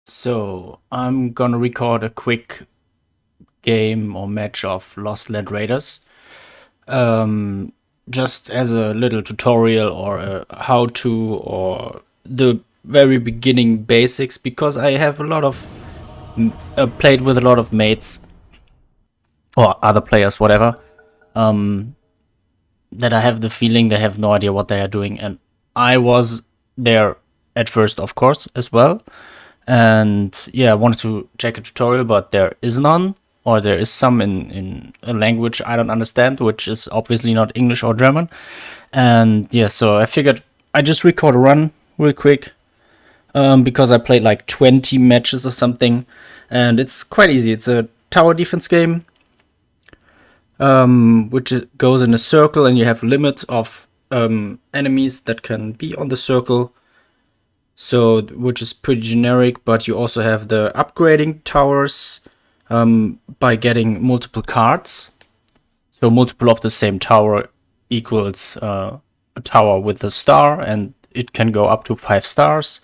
So, I'm gonna record a quick game or match of Lostland Raiders. Um, just as a little tutorial or a how-to or the very beginning basics, because I have a lot of played with a lot of mates or other players, whatever, that I have the feeling they have no idea what they are doing, and I was there at first, of course, as well. And yeah, I wanted to check a tutorial, but there is none, or there is some in a language I don't understand, which is obviously not English or German. And yeah, so I figured I just record a run real quick, because I played like 20 matches or something, and it's quite easy. It's a tower defense game, which goes in a circle, and you have limits of enemies that can be on the circle. So, which is pretty generic, but you also have the upgrading towers by getting multiple cards. So, multiple of the same tower equals a tower with a star, and it can go up to 5 stars.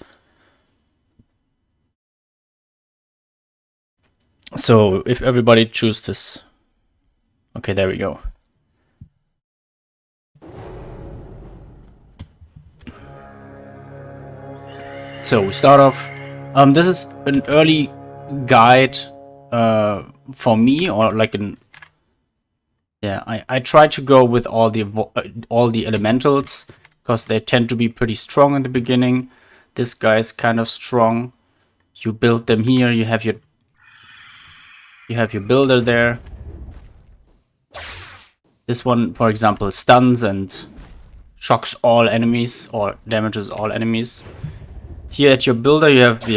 So, if everybody chooses this. Okay, there we go. So, we start off. This is an early guide for me, or like an yeah, I try to go with all the elementals because they tend to be pretty strong in the beginning. This guy's kind of strong. You build them here. You have your builder there. This one, for example, stuns and shocks all enemies or damages all enemies. Here at your builder, you have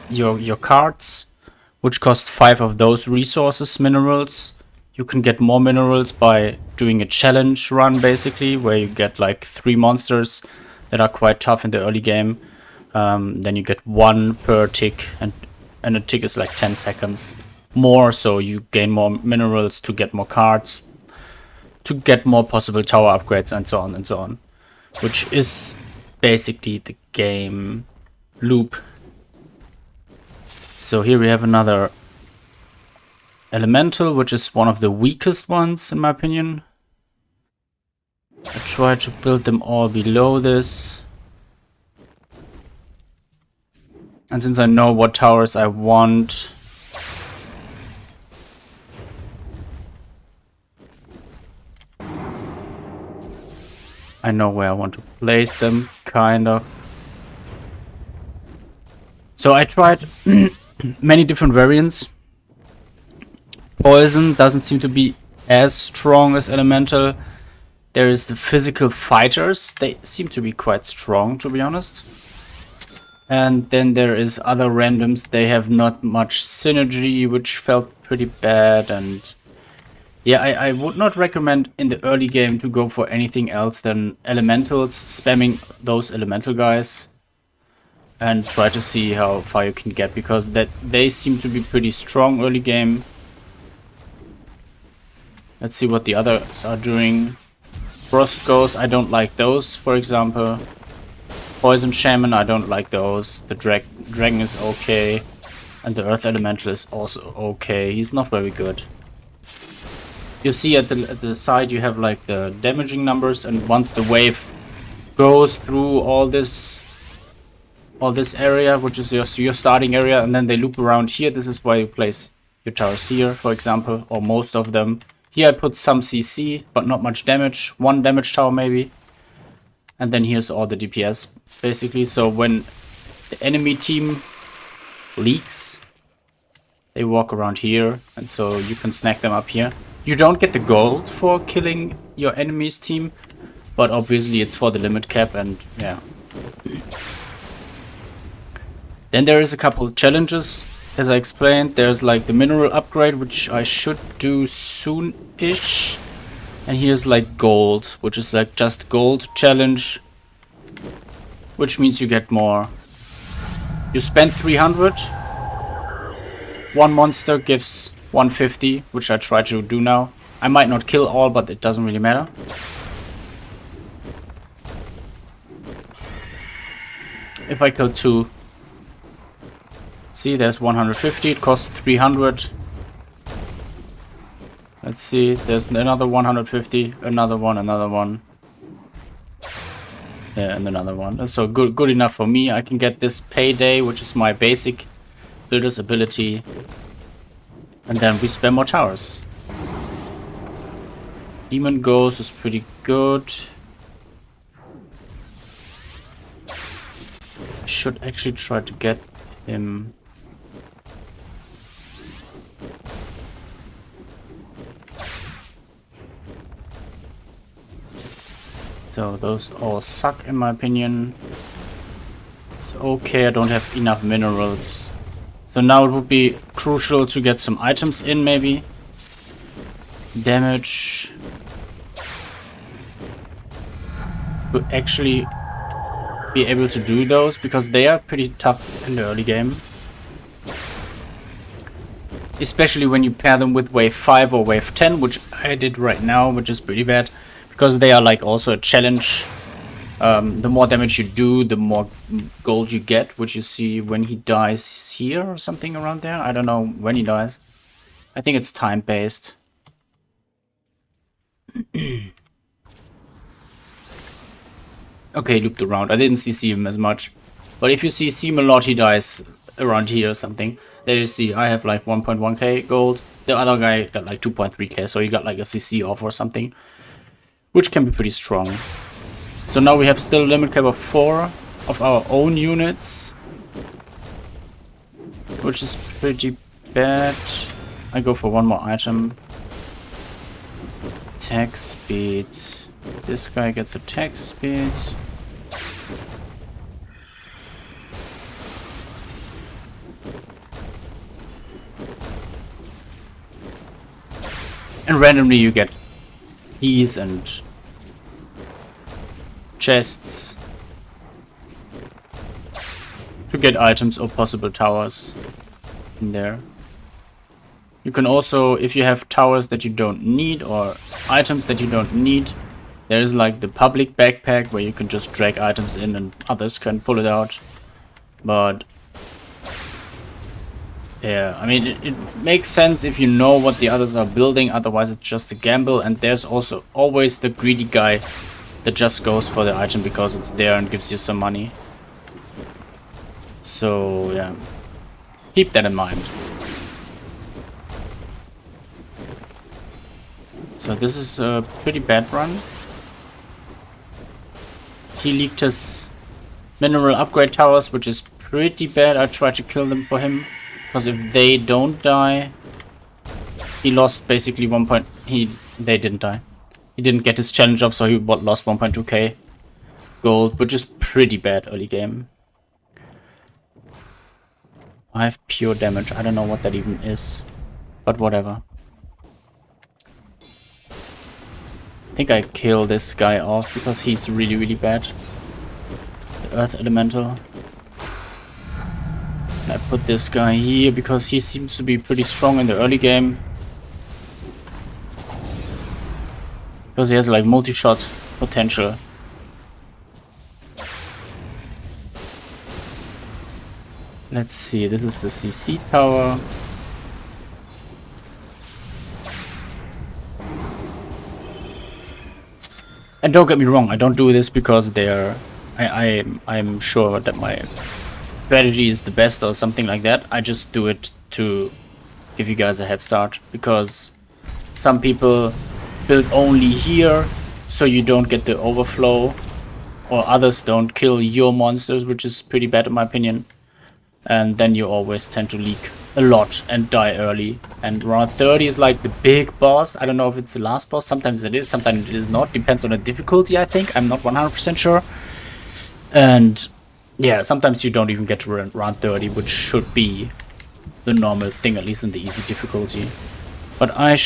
your cards, which cost 5 of those resources, minerals. You can get more minerals by doing a challenge run, basically, where you get like 3 monsters that are quite tough in the early game. Then you get 1 per tick, and a tick is like 10 seconds more, so you gain more minerals to get more cards, to get more possible tower upgrades, and so on and so on. Which is basically the game loop. So here we have another elemental, which is one of the weakest ones in my opinion. I try to build them all below this. And since I know what towers I want, I know where I want to place them, kind of. So I tried many different variants. Poison doesn't seem to be as strong as elemental. There is the physical fighters. They seem to be quite strong, to be honest. And then there is other randoms. They have not much synergy, which felt pretty bad. And yeah, I would not recommend in the early game to go for anything else than elementals, spamming those elemental guys. And try to see how far you can get, because that they seem to be pretty strong early game. Let's see what the others are doing. Frost Ghost, I don't like those, for example. Poison Shaman, I don't like those. The Dragon is okay. And the Earth Elemental is also okay. He's not very good. You see at the side you have like the damaging numbers, and once the wave goes through all this area, which is your starting area, and then they loop around here. This is why you place your towers here, for example, or most of them. Here I put some CC, but not much damage. 1 damage tower maybe. And then here's all the DPS, basically. So when the enemy team leaks, they walk around here, and so you can snack them up here. You don't get the gold for killing your enemy's team, but obviously it's for the limit cap, and yeah. Then there is a couple challenges, as I explained. There's like the mineral upgrade, which I should do soon-ish. And here's like gold, which is like just gold challenge, which means you get more. You spend 300. 1 monster gives 150, which I try to do now. I might not kill all, but it doesn't really matter. If I kill 2, See, there's 150, it costs 300. Let's see, there's another 150, another one. Yeah, and another one. So good enough for me. I can get this payday, which is my basic builder's ability. And then we spam more towers. Demon Ghost is pretty good. Should actually try to get him. So those all suck in my opinion. It's okay, I don't have enough minerals. So now it would be crucial to get some items in maybe. Damage. To actually be able to do those, because they are pretty tough in the early game. Especially when you pair them with wave 5 or wave 10, which I did right now, which is pretty bad. Because they are like also a challenge. The more damage you do, the more gold you get, which you see when he dies here or something around there. I don't know when he dies. I think it's time based. Okay, looped around. I didn't see him as much. But if you see him a lot, he dies around here or something. There you see, I have like 1.1k gold. The other guy got like 2.3k, so he got like a CC off or something. Which can be pretty strong. So now we have still a limit cap of 4 of our own units. Which is pretty bad. I go for one more item. Attack speed. This guy gets attack speed. And randomly you get keys and chests to get items or possible towers in there. You can also, if you have towers that you don't need or items that you don't need, there is like the public backpack where you can just drag items in and others can pull it out. But yeah, I mean, it makes sense if you know what the others are building, otherwise it's just a gamble. And there's also always the greedy guy that just goes for the item because it's there and gives you some money. So yeah, keep that in mind. So this is a pretty bad run. He leaked his mineral upgrade towers, which is pretty bad. I tried to kill them for him. Because if they don't die, he lost basically 1 point. They didn't die. He didn't get his challenge off, so he lost 1.2k gold, which is pretty bad early game. I have pure damage. I don't know what that even is, but whatever. I think I kill this guy off because he's really, really bad. The Earth Elemental. I put this guy here because he seems to be pretty strong in the early game. Because he has like multi-shot potential. Let's see, this is the CC tower. And don't get me wrong, I don't do this because they're... I'm sure that my strategy is the best or something like that. I just do it to give you guys a head start, because some people build only here so you don't get the overflow, or others don't kill your monsters, which is pretty bad in my opinion, and then you always tend to leak a lot and die early. And round 30 is like the big boss. I don't know if it's the last boss, sometimes it is, sometimes it is not, depends on the difficulty. I think I'm not 100% sure. And yeah, sometimes you don't even get to round 30, which should be the normal thing, at least in the easy difficulty. But I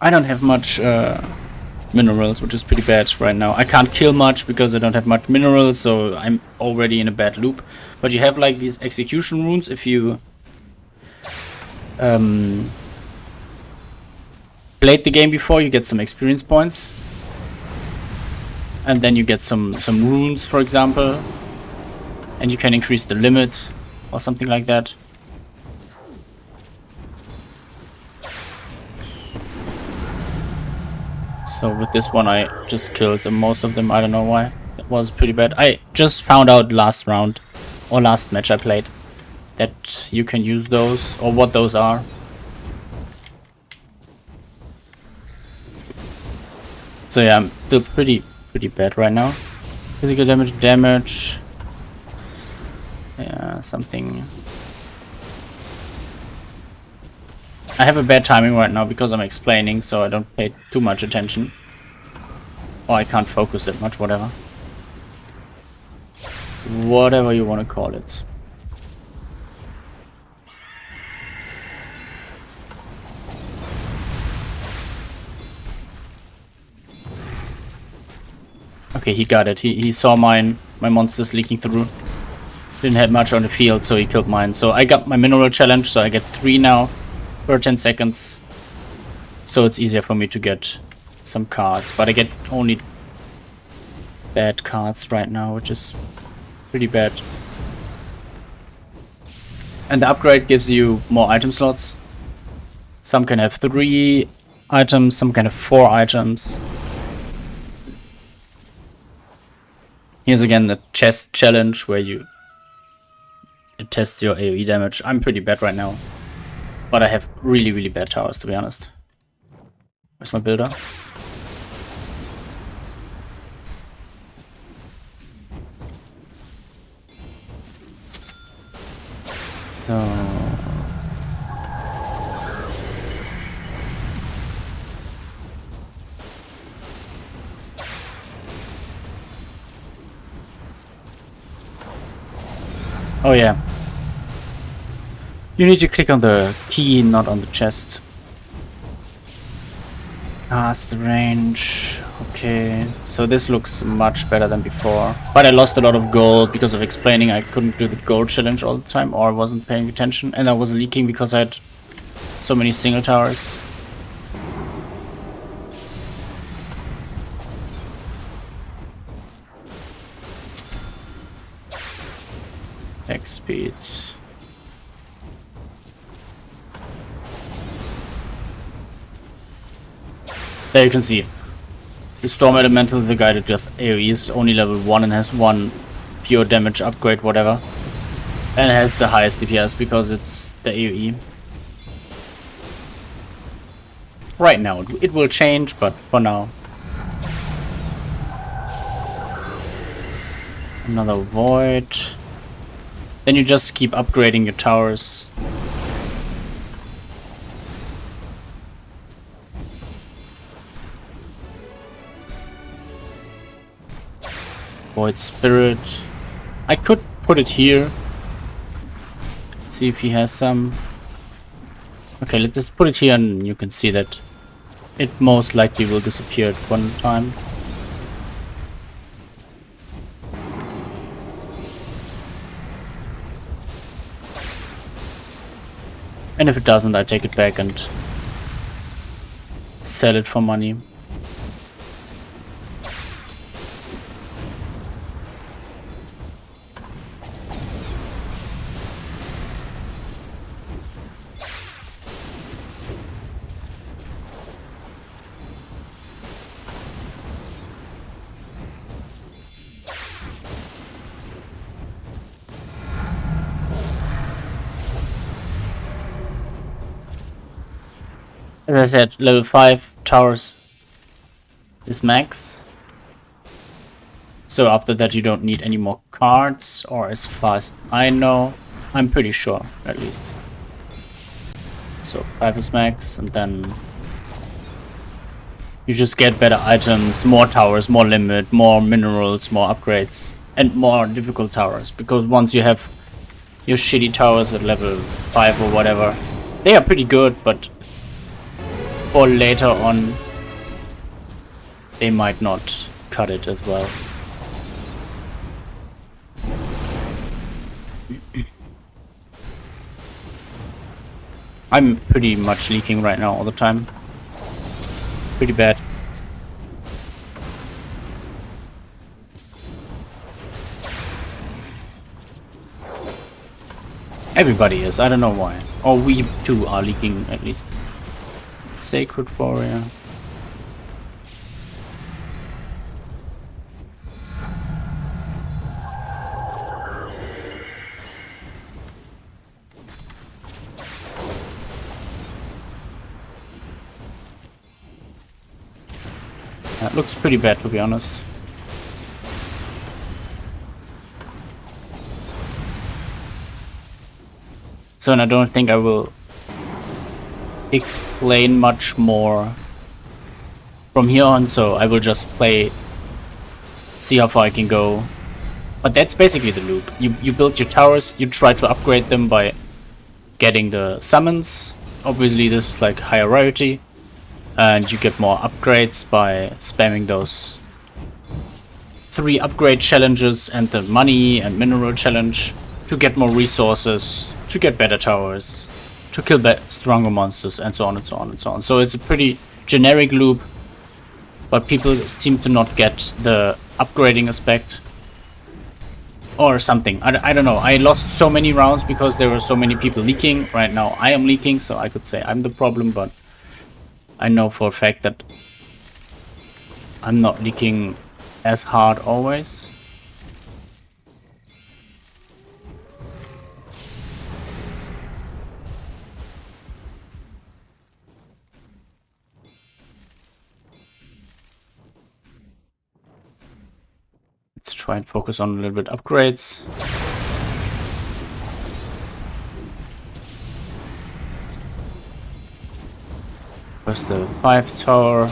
don't have much minerals, which is pretty bad right now. I can't kill much because I don't have much minerals, so I'm already in a bad loop. But you have like these execution runes. If you played the game before, you get some experience points. And then you get some runes, for example. And you can increase the limit or something like that. So with this one I just killed most of them, I don't know why. That was pretty bad. I just found out last round, or last match I played, that you can use those, or what those are. So yeah, I'm still pretty bad right now. Physical damage. Yeah, something. I have a bad timing right now because I'm explaining, so I don't pay too much attention. Or I can't focus that much, whatever. Whatever you want to call it. Okay, he got it. He saw my monsters leaking through. Didn't have much on the field, so he killed mine. So I got my mineral challenge, so I get 3 now per 10 seconds. So it's easier for me to get some cards. But I get only bad cards right now, which is pretty bad. And the upgrade gives you more item slots. Some can have 3 items, some can have 4 items. Here's again the chest challenge where it tests your AoE damage. I'm pretty bad right now. But I have really bad towers, to be honest. Where's my builder? So... oh yeah. You need to click on the key, not on the chest. Cast range. Okay, so this looks much better than before. But I lost a lot of gold because of explaining I couldn't do the gold challenge all the time, or I wasn't paying attention. And I was leaking because I had so many single towers. X speed. There you can see. The Storm Elemental, the guy that just AoE is only level 1 and has 1 pure damage upgrade, whatever. And has the highest DPS because it's the AoE. Right now, it will change, but for now. Another Void. Then you just keep upgrading your towers. Void Spirit. I could put it here. Let's see if he has some. Okay, let's just put it here and you can see that it most likely will disappear at one time. And if it doesn't, I take it back and sell it for money. As I said, level 5 towers is max. So after that you don't need any more cards, or as far as I know, I'm pretty sure at least. So 5 is max, and then you just get better items, more towers, more limit, more minerals, more upgrades, and more difficult towers. Because once you have your shitty towers at level 5 or whatever, they are pretty good, but for later on they might not cut it as well. I'm pretty much leaking right now all the time. Pretty bad. Everybody is, I don't know why. Or we too are leaking at least. Sacred Warrior. That looks pretty bad, to be honest. So, and I don't think I will explain much more from here on, so I will just play, see how far I can go. But that's basically the loop. You build your towers, you try to upgrade them by getting the summons. Obviously this is like higher rarity. And you get more upgrades by spamming those 3 upgrade challenges and the money and mineral challenge to get more resources, to get better towers, to kill stronger monsters, and so on and so on and so on. So it's a pretty generic loop, but people seem to not get the upgrading aspect or something. I don't know. I lost so many rounds because there were so many people leaking. Right now I am leaking, so I could say I'm the problem, but I know for a fact that I'm not leaking as hard always. Let's try and focus on a little bit upgrades. First the 5 tower.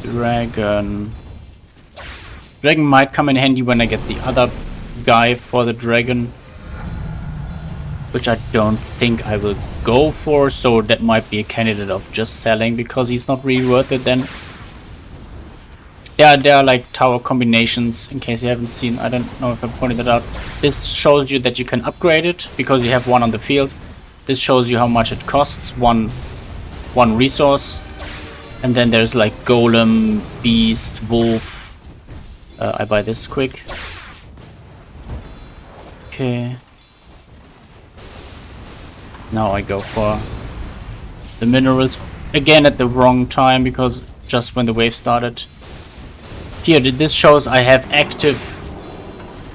Dragon. Dragon might come in handy when I get the other guy for the dragon, which I don't think I will go for, so that might be a candidate of just selling because he's not really worth it then. There are like tower combinations, in case you haven't seen. I don't know if I pointed that out. This shows you that you can upgrade it because you have one on the field. This shows you how much it costs, one resource. And then there's like Golem, Beast, Wolf. I buy this quick. Okay. Now I go for the minerals. Again at the wrong time because just when the wave started. Here, this shows I have active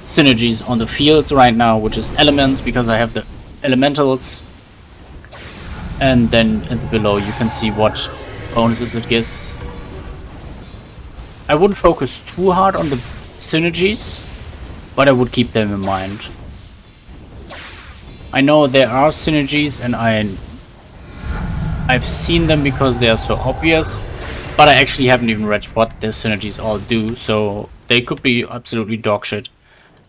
synergies on the field right now, which is elements because I have the elementals. And then at the below you can see what bonuses it gives. I wouldn't focus too hard on the synergies, but I would keep them in mind. I know there are synergies and I've seen them because they are so obvious, but I actually haven't even read what the synergies all do, so they could be absolutely dogshit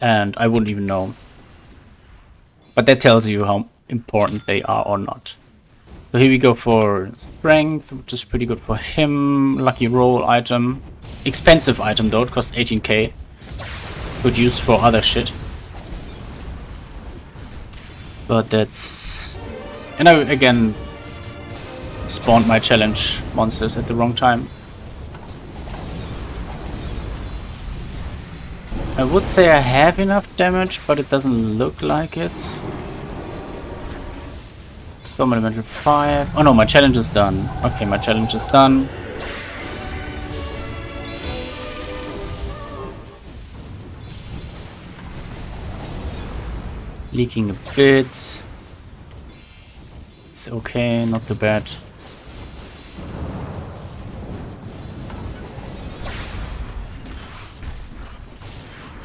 and I wouldn't even know. But that tells you how important they are or not. So here we go for strength, which is pretty good for him. Lucky roll item. Expensive item though, it costs 18k. Good use for other shit. But that's... And I again spawned my challenge monsters at the wrong time. I would say I have enough damage, but it doesn't look like it. Storm Elemental 5. Oh no, my challenge is done. Okay, my challenge is done. Leaking a bit. It's okay, not too bad.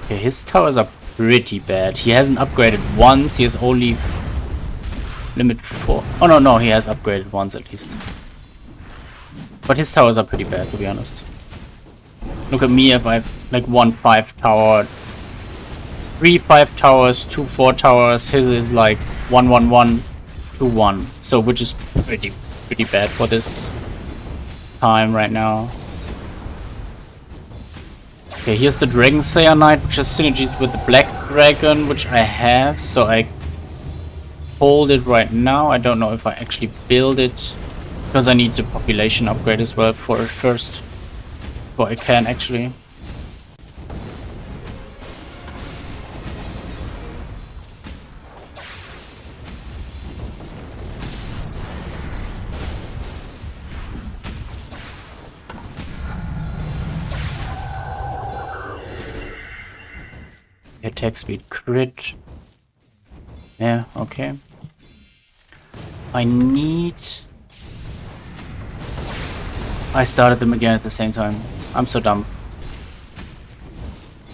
Okay, his towers are pretty bad. He hasn't upgraded once, he has only limit 4. Oh no, he has upgraded once at least. But his towers are pretty bad, to be honest. Look at me, if I have like 1 5 tower, 3 5 towers, 2 4 towers. His is like 1 1 1 2 1. So which is pretty bad for this time right now. Okay, here's the Dragon Slayer Knight, which has synergies with the Black Dragon, which I have, so I hold it right now. I don't know if I actually build it, because I need the population upgrade as well for it first. Before I can actually. Attack speed, crit. Yeah, okay. I started them again at the same time. I'm so dumb.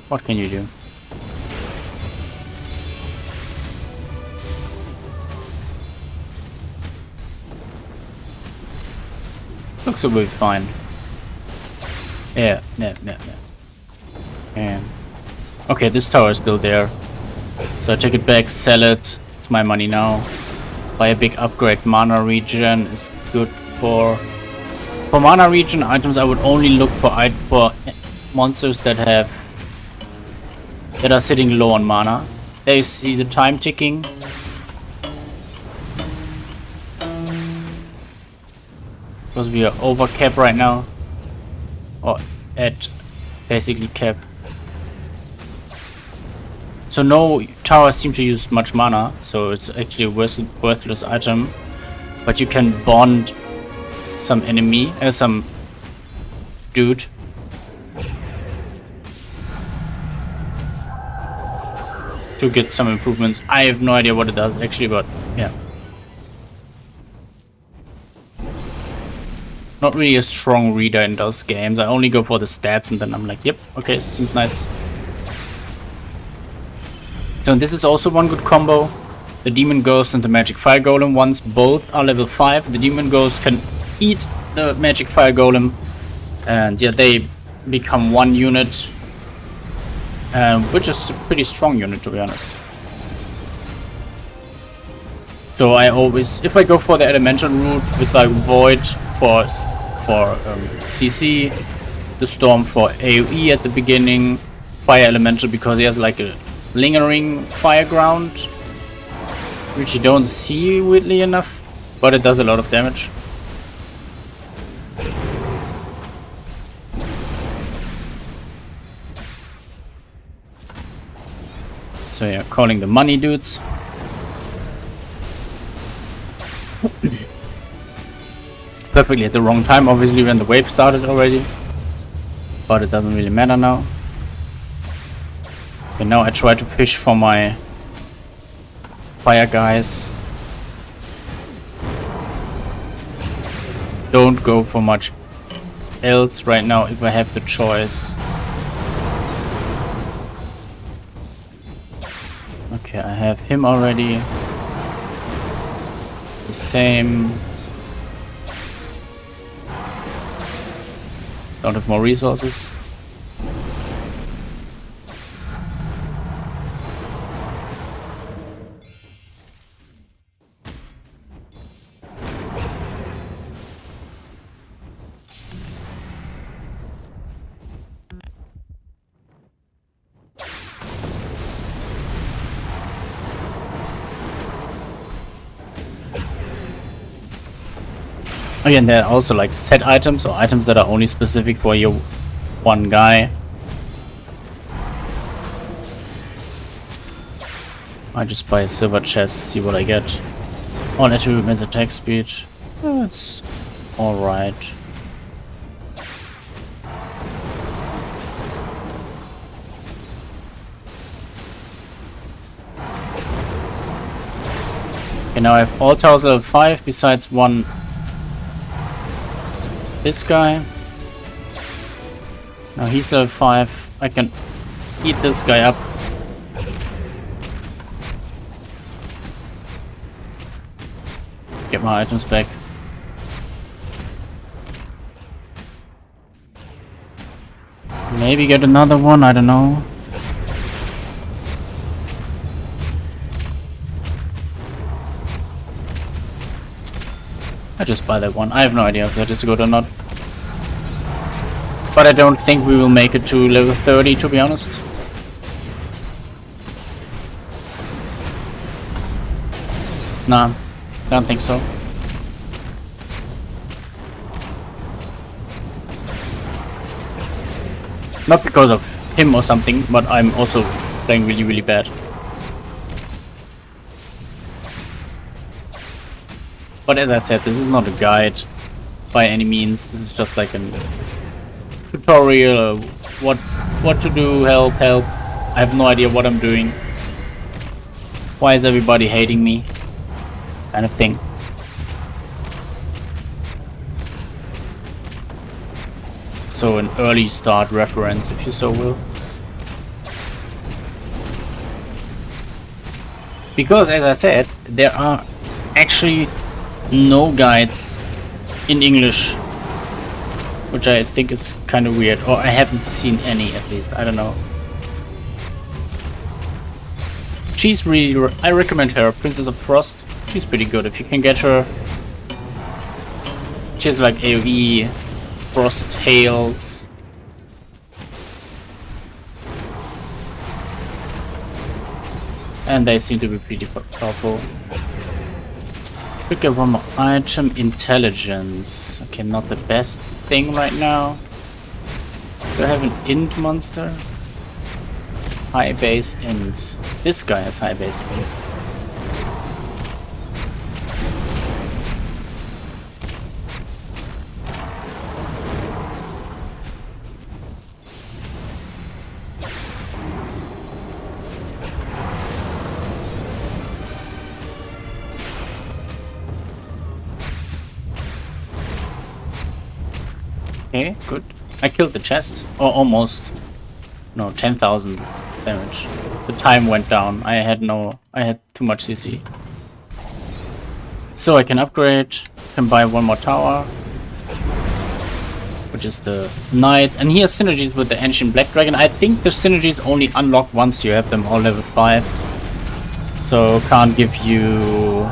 What can you do? Looks like we'll be fine. Yeah. Okay, this tower is still there. So I take it back, sell it. It's my money now. Buy a big upgrade. Mana regen is good for mana regen items. I would only look for monsters that are sitting low on mana. There you see the time ticking. Because we are over cap right now. Or at basically cap. So no towers seem to use much mana, so it's actually a worthless item. But you can bond some enemy, some dude. To get some improvements. I have no idea what it does actually, but yeah. Not really a strong reader in those games. I only go for the stats and then I'm like, yep, okay, seems nice. So this is also one good combo. The Demon Ghost and the Magic Fire Golem. Once both are level 5, the Demon Ghost can eat the Magic Fire Golem. And yeah, they become one unit. Which is a pretty strong unit, to be honest. So I always, if I go for the elemental route with like Void for CC, the Storm for AoE at the beginning, Fire Elemental because he has like a lingering fire ground, which you don't see weirdly enough, but it does a lot of damage. So yeah, calling the money dudes. Perfectly at the wrong time, obviously, when the wave started already. But it doesn't really matter now. And now I try to fish for my fire guys. Don't go for much else right now if I have the choice. Okay, I have him already. The same. Don't have more resources. Again, there are also like set items or items that are only specific for your one guy. I just buy a silver chest, see what I get. All attribute means attack speed. It's alright. Okay, now I have all towers level 5 besides one. This guy. Now he's level 5. I can eat this guy up. Get my items back. Maybe get another one, I don't know. I just buy that one. I have no idea if that is good or not. But I don't think we will make it to level 30, to be honest. Nah, don't think so. Not because of him or something, but I'm also playing really, really bad. But as I said, this is not a guide by any means. This is just like a tutorial. What to do? Help! I have no idea what I'm doing. Why is everybody hating me? Kind of thing. So an early start reference, if you so will. Because, as I said, there are actually no guides in English, which I think is kind of weird, or I haven't seen any at least, I don't know. She's really, I recommend her, Princess of Frost. She's pretty good if you can get her. She has like AoE, Frost Hails. And they seem to be pretty powerful. Look at one more item, Intelligence. Okay, not the best thing right now. Do I have an int monster? High base int. This guy has high base int. Okay, good. I killed the chest. Or almost. No, 10,000 damage. The time went down. I had too much CC. So I can upgrade. Can buy one more tower. Which is the Knight. And he has synergies with the Ancient Black Dragon. I think the synergies only unlock once you have them all level 5. So can't give you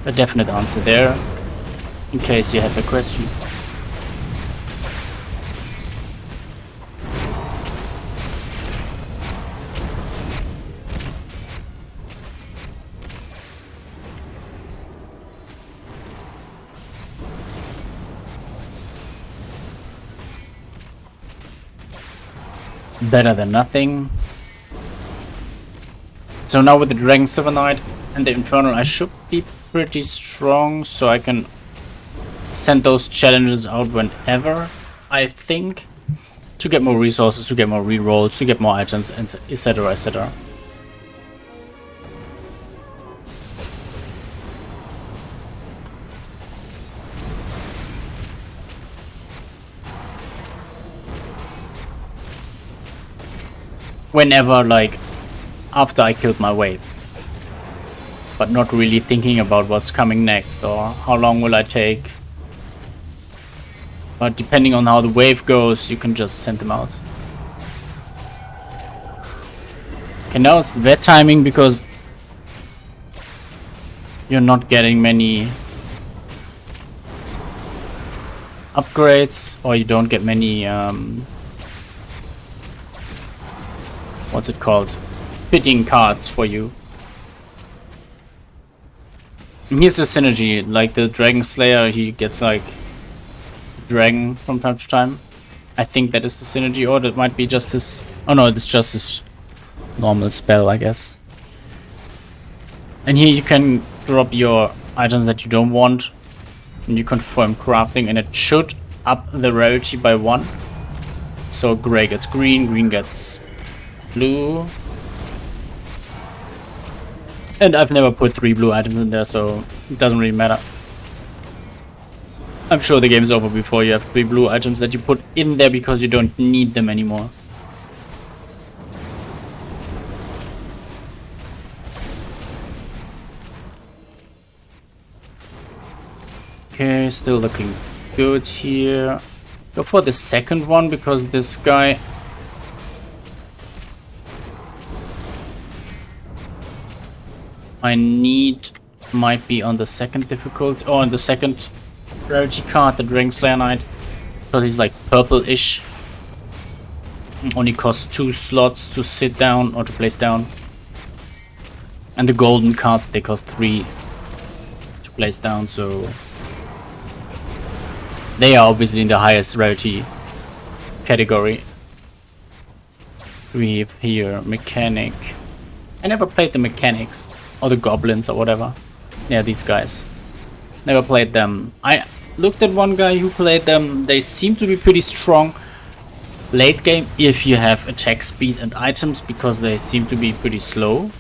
a definite answer there. In case you have a question. Better than nothing. So now with the Dragon Silver Knight and the Infernal, I should be pretty strong, so I can send those challenges out whenever, I think, to get more resources, to get more rerolls, to get more items, etc, etc. Whenever, like, after I killed my wave. But not really thinking about what's coming next or how long will I take. But depending on how the wave goes, you can just send them out. Okay, now it's bad timing because you're not getting many upgrades, or you don't get many what's it called? Fitting cards for you. And here's the synergy, like the Dragon Slayer, he gets like dragon from time to time. I think that is the synergy, or that might be just his... Oh no, it's just his normal spell, I guess. And here you can drop your items that you don't want, and you confirm crafting, and it should up the rarity by 1. So gray gets green, green gets blue. And I've never put 3 blue items in there, so it doesn't really matter. I'm sure the game is over before you have 3 blue items that you put in there because you don't need them anymore. Okay, still looking good here. Go for the second one because this guy... I need might be on the second difficulty, or on the second rarity card, the Dragon Slayer Knight, because he's like purple-ish. Only costs 2 slots to sit down or to place down. And the golden cards, they cost 3 to place down, so they are obviously in the highest rarity category. We have here Mechanic. I never played the Mechanics. Or the goblins or whatever. Yeah, these guys. Never played them. I looked at one guy who played them. They seem to be pretty strong. late game if you have attack speed and items, because they seem to be pretty slow.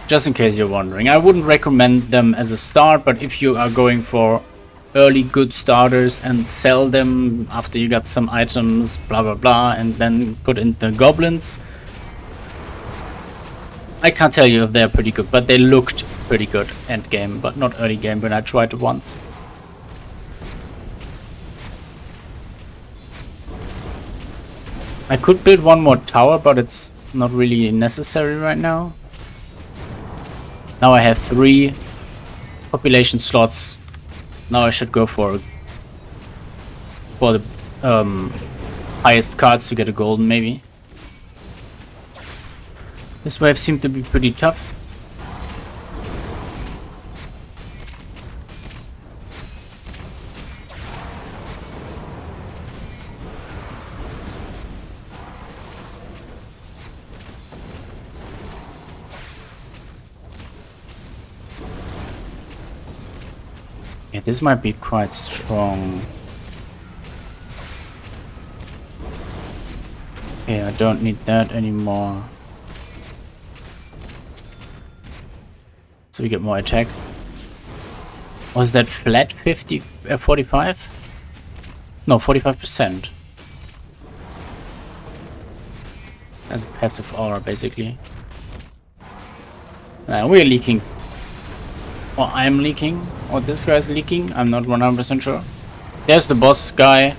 Just in case you're wondering, I wouldn't recommend them as a start, but if you are going for early good starters and sell them after you got some items, blah blah blah, and then put in the goblins, I can't tell you if they're pretty good, but they looked pretty good end game, but not early game when I tried it once. I could build one more tower, but it's not really necessary right now. Now I have 3 population slots. Now I should go for the highest cards to get a golden, maybe. This wave seemed to be pretty tough. Yeah, this might be quite strong. Yeah, I don't need that anymore. So we get more attack. Was that flat 45? No, 45%. As a passive aura, basically. We're leaking. Or I'm leaking. Or this guy's leaking. I'm not 100% sure. There's the boss guy.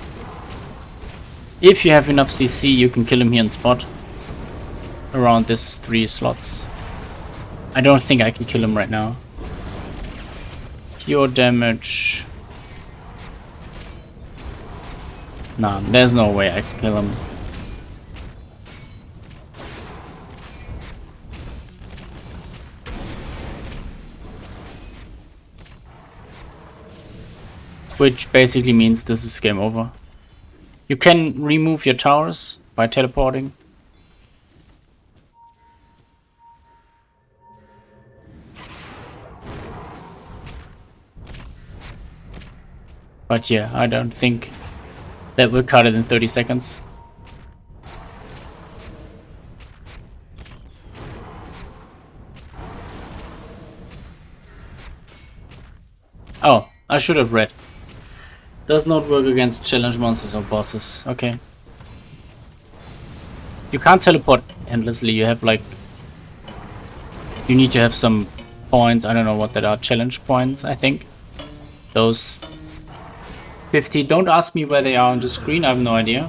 If you have enough CC, you can kill him here on spot. Around this 3 slots. I don't think I can kill him right now. Pure damage. Nah, there's no way I can kill him. Which basically means this is game over. You can remove your towers by teleporting. But yeah, I don't think that will cut it in 30 seconds. Oh, I should have read. Does not work against challenge monsters or bosses. Okay. You can't teleport endlessly. You have like... You need to have some points. I don't know what that are. Challenge points, I think. Those 50. Don't ask me where they are on the screen. I have no idea.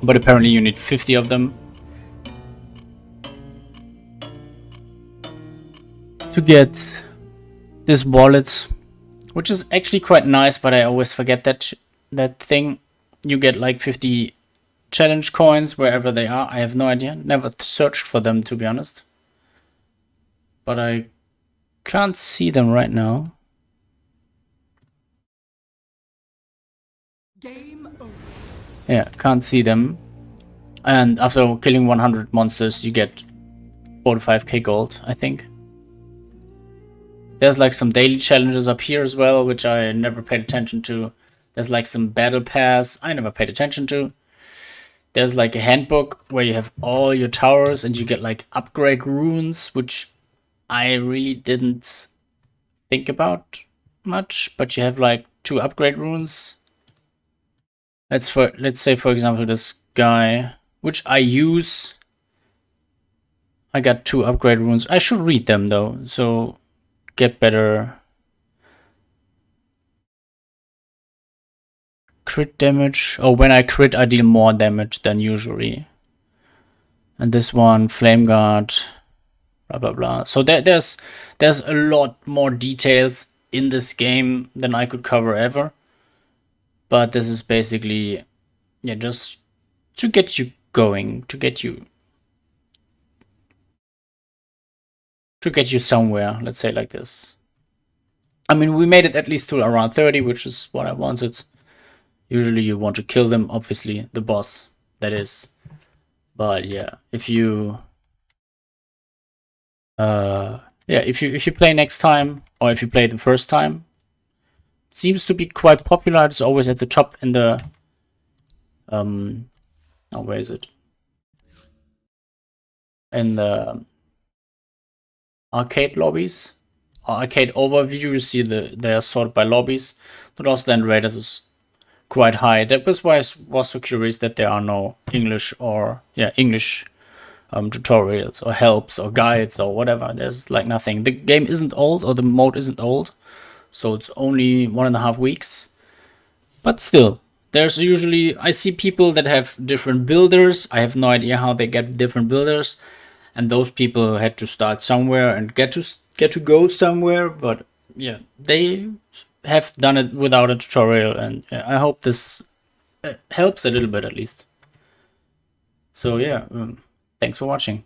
But apparently you need 50 of them to get this wallet, which is actually quite nice, but I always forget that thing. You get like 50 challenge coins wherever they are. I have no idea. Never searched for them, to be honest. But I can't see them right now. Game over. Yeah, can't see them. And after killing 100 monsters, you get 45k gold, I think. There's like some daily challenges up here as well, which I never paid attention to. There's like some battle pass I never paid attention to. There's like a handbook where you have all your towers and you get like upgrade runes, which I really didn't think about much, but you have like 2 upgrade runes. Let's say for example this guy, which I use. I got 2 upgrade runes. I should read them though, so get better crit damage. Oh, when I crit I deal more damage than usually. And this one, flame guard, blah blah blah. So there's a lot more details in this game than I could cover ever. But this is basically, yeah, just to get you going, to get you somewhere, let's say like this. I mean, we made it at least to around 30, which is what I wanted. Usually you want to kill them, obviously, the boss, that is. But yeah, if you if you play next time, or if you play the first time, seems to be quite popular. It's always at the top in the oh, where is it? In the arcade lobbies, or arcade overview. You see they are sorted by lobbies. The Lostland Raiders is quite high. That was why I was so curious that there are no English or English tutorials or helps or guides or whatever. There's like nothing. The game isn't old, or the mode isn't old, so it's only 1.5 weeks. But still, there's usually, I see people that have different builders. I have no idea how they get different builders, and those people had to start somewhere and get to go somewhere. But yeah, they have done it without a tutorial, and I hope this helps a little bit at least. So yeah, thanks for watching.